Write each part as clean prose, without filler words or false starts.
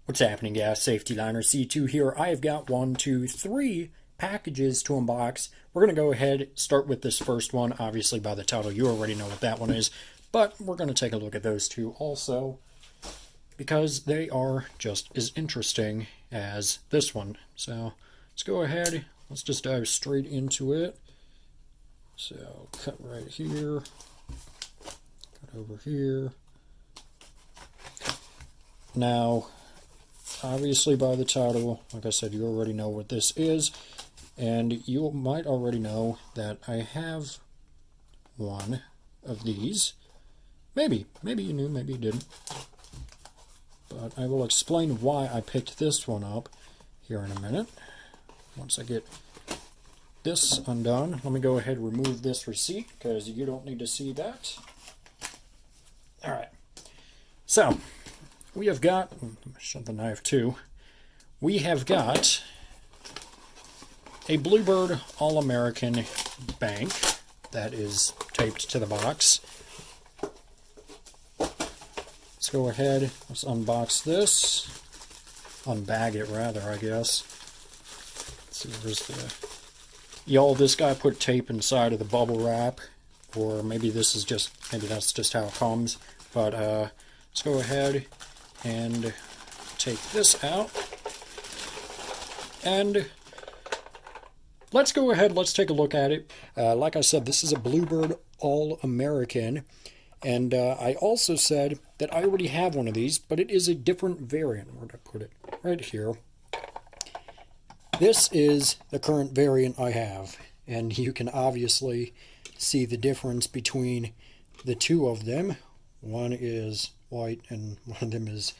What's happening, guys? Safety Liner C2 here. I have got 3 packages to unbox. We're going to go ahead start with this first one. Obviously, by the title, you already know what that one is, but we're going to take a look at those two also because they are just as interesting as this one. So let's go ahead. Let's just dive straight into it. So cut right here, cut over here. Now, obviously by the title, like I said, you already know what this is, and you might already know that I have one of these. Maybe you knew, maybe you didn't. But I will explain why I picked this one up here in a minute. Once I get this undone, let me go ahead and remove this receipt because you don't need to see that. Alright, so we have got, shut the knife too, we have got a Bluebird All-American Bank that is taped to the box. Let's go ahead, let's unbox this, unbag it rather, I guess. Let's see, where's the, y'all, this guy put tape inside of the bubble wrap, or maybe this is just, maybe that's just how it comes, but let's go ahead and take this out, and let's go ahead, let's take a look at it. Like I said, this is a Bluebird All-American, and I also said that I already have one of these, but it is a different variant. Where did I put it? Right here. This is the current variant I have, and you can obviously see the difference between the two of them. One is white and one of them is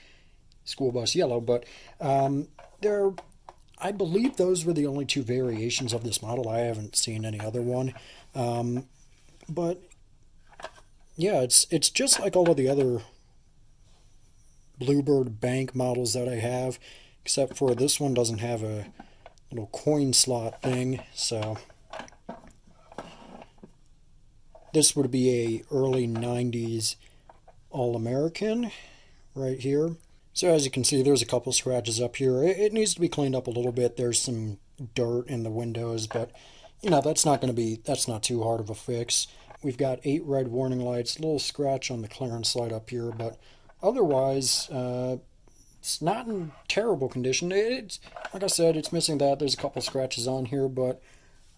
school bus yellow, but I believe those were the only two variations of this model. I haven't seen any other one, but yeah, it's just like all of the other Bluebird Bank models that I have, except for this one doesn't have a little coin slot thing. So this would be a early 90s All-American right here. So as you can see, there's a couple scratches up here. It needs to be cleaned up a little bit. There's some dirt in the windows, but you know, that's not too hard of a fix. We've got 8 red warning lights, a little scratch on the clearance light up here, but otherwise it's not in terrible condition. It's, like I said, it's missing that. There's a couple scratches on here, but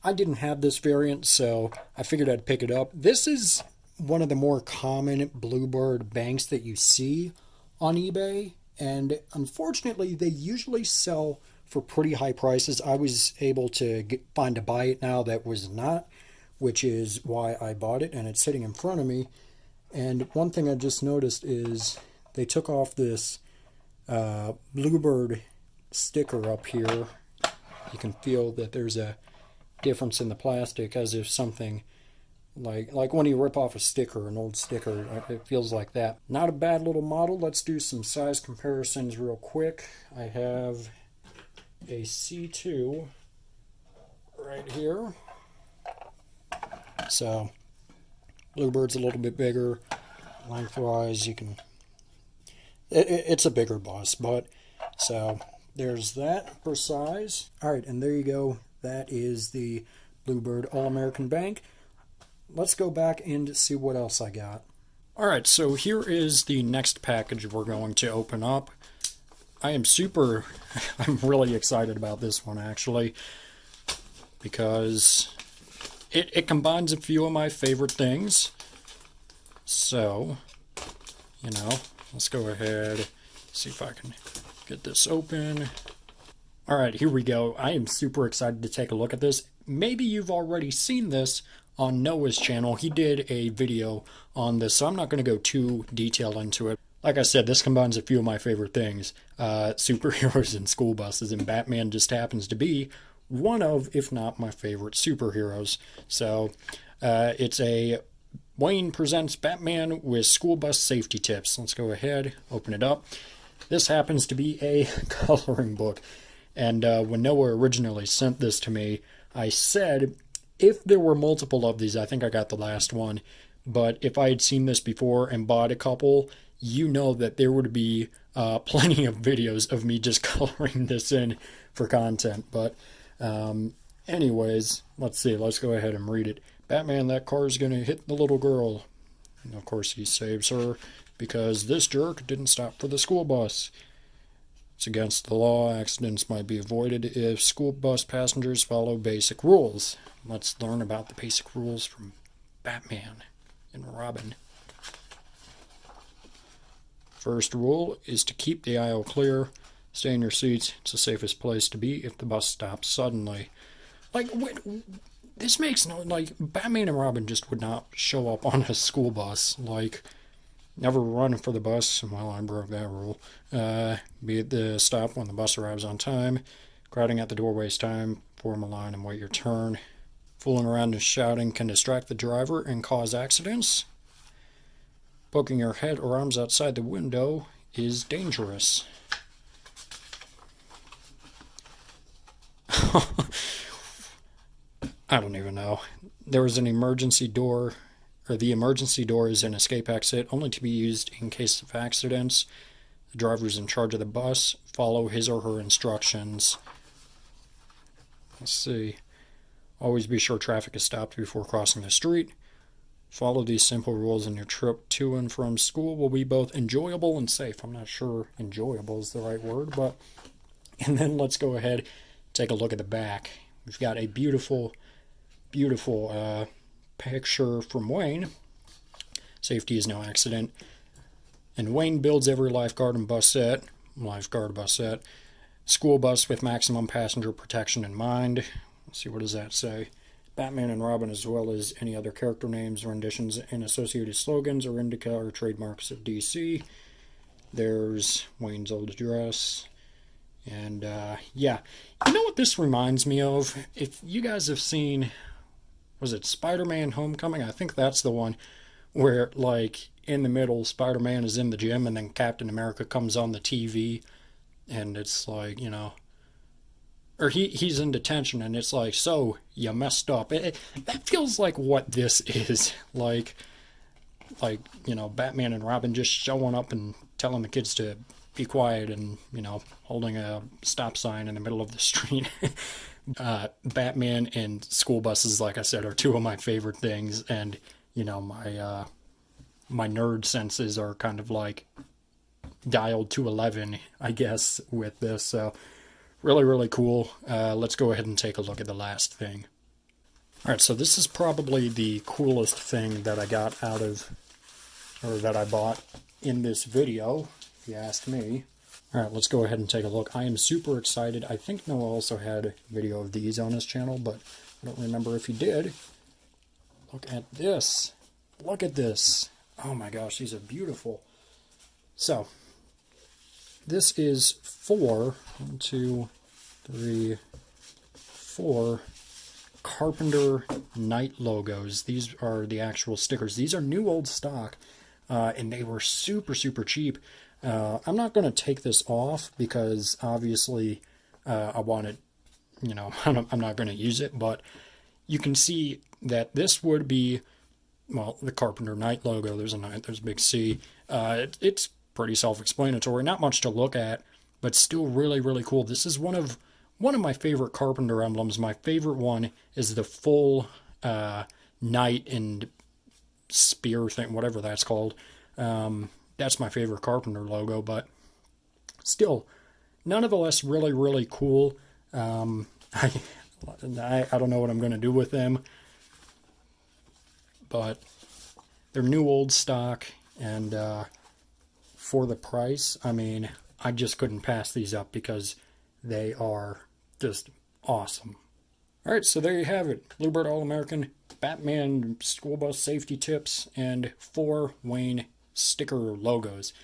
I didn't have this variant, so I figured I'd pick it up. This is one of the more common Bluebird banks that you see on eBay, and unfortunately they usually sell for pretty high prices. I was able to find a buy it now that was not, which is why I bought it, and it's sitting in front of me. And one thing I just noticed is they took off this Bluebird sticker up here. You can feel that there's a difference in the plastic, as if something like when you rip off a sticker, an old sticker, it feels like that. Not a bad little model. Let's do some size comparisons real quick. I have a C2 right here. So Bluebird's a little bit bigger. Lengthwise, you can, it's a bigger bus, but so there's that for size. Alright, and there you go. That is the Bluebird All-American Bank. Let's go back and see what else I got. Alright, so here is the next package we're going to open up. I'm really excited about this one, actually, because it combines a few of my favorite things. So, you know, let's go ahead, see if I can get this open. Alright, here we go. I am super excited to take a look at this. Maybe you've already seen this on Noah's channel. He did a video on this, so I'm not going to go too detailed into it. Like I said, this combines a few of my favorite things. Superheroes and school buses, and Batman just happens to be one of, if not my favorite superheroes. So it's a Wayne Presents Batman with School Bus Safety Tips. Let's go ahead, open it up. This happens to be a coloring book. And when Noah originally sent this to me, I said if there were multiple of these, I think I got the last one, but if I had seen this before and bought a couple, you know that there would be plenty of videos of me just coloring this in for content. But anyways, let's see. Let's go ahead and read it. Batman, that car's going to hit the little girl. And of course, he saves her because this jerk didn't stop for the school bus. It's against the law. Accidents might be avoided if school bus passengers follow basic rules. Let's learn about the basic rules from Batman and Robin. First rule is to keep the aisle clear. Stay in your seats. It's the safest place to be if the bus stops suddenly. Like, this makes no... Like, Batman and Robin just would not show up on a school bus. Like, never run for the bus. Well, I broke that rule. Be at the stop when the bus arrives on time. Crowding at the door wastes time. Form a line and wait your turn. Fooling around and shouting can distract the driver and cause accidents. Poking your head or arms outside the window is dangerous. I don't even know. There is an emergency door, or the emergency door is an escape exit, only to be used in case of accidents. The driver is in charge of the bus. Follow his or her instructions. Let's see. Always be sure traffic is stopped before crossing the street. Follow these simple rules and your trip to and from school will be both enjoyable and safe. I'm not sure enjoyable is the right word, but... And then let's go ahead and take a look at the back. We've got a beautiful, beautiful picture from Wayne. Safety is no accident. And Wayne builds every lifeguard busette. School bus with maximum passenger protection in mind. Let's see, what does that say? Batman and Robin, as well as any other character names, renditions, and associated slogans or indica or trademarks of DC. There's Wayne's old address. And, yeah. You know what this reminds me of? If you guys have seen, was it Spider-Man Homecoming? I think that's the one where, like, in the middle, Spider-Man is in the gym, and then Captain America comes on the TV, and it's like, you know... Or he's in detention, and it's like, so, you messed up. That feels like what this is. Like, you know, Batman and Robin just showing up and telling the kids to be quiet and, you know, holding a stop sign in the middle of the street. Batman and school buses, like I said, are two of my favorite things. And, you know, my nerd senses are kind of like dialed to 11, I guess, with this. So... Really, really cool. Let's go ahead and take a look at the last thing. Alright, so this is probably the coolest thing that I got out of, or that I bought in this video, if you ask me. Alright, let's go ahead and take a look. I am super excited. I think Noah also had a video of these on his channel, but I don't remember if he did. Look at this. Look at this. Oh my gosh, these are beautiful. So... This is 4 Carpenter Night logos. These are the actual stickers. These are new old stock, and they were super, super cheap. I'm not going to take this off because obviously I want it, you know, I'm not going to use it, but you can see that this would be, well, the Carpenter Night logo. There's a night, there's a big C. It's pretty self-explanatory, not much to look at, but still really, really cool. This is one of my favorite Carpenter emblems. My favorite one is the full knight and spear thing, whatever that's called. That's my favorite Carpenter logo, but still, nonetheless, really, really cool. I don't know what I'm going to do with them, but they're new old stock, and for the price, I mean, I just couldn't pass these up because they are just awesome. Alright, so there you have it. Bluebird All-American, Batman school bus safety tips, and 4 Wayne sticker logos.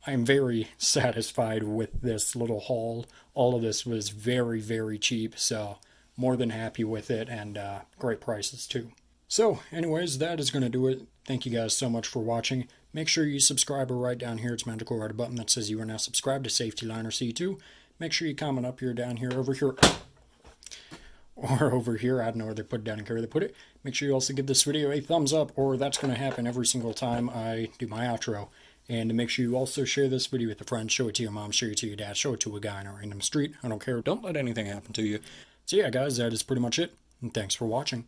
I'm very satisfied with this little haul. All of this was very, very cheap, so more than happy with it, and great prices too. So, anyways, that is going to do it. Thank you guys so much for watching. Make sure you subscribe or right down here. It's magical. Write a button that says you are now subscribed to Safety Liner C2. Make sure you comment up here, down here, over here, or over here. I don't know where they put it down and where they put it. Make sure you also give this video a thumbs up, or that's going to happen every single time I do my outro. And make sure you also share this video with a friend, show it to your mom, show it to your dad, show it to a guy on a random street. I don't care. Don't let anything happen to you. So yeah, guys, that is pretty much it. And thanks for watching.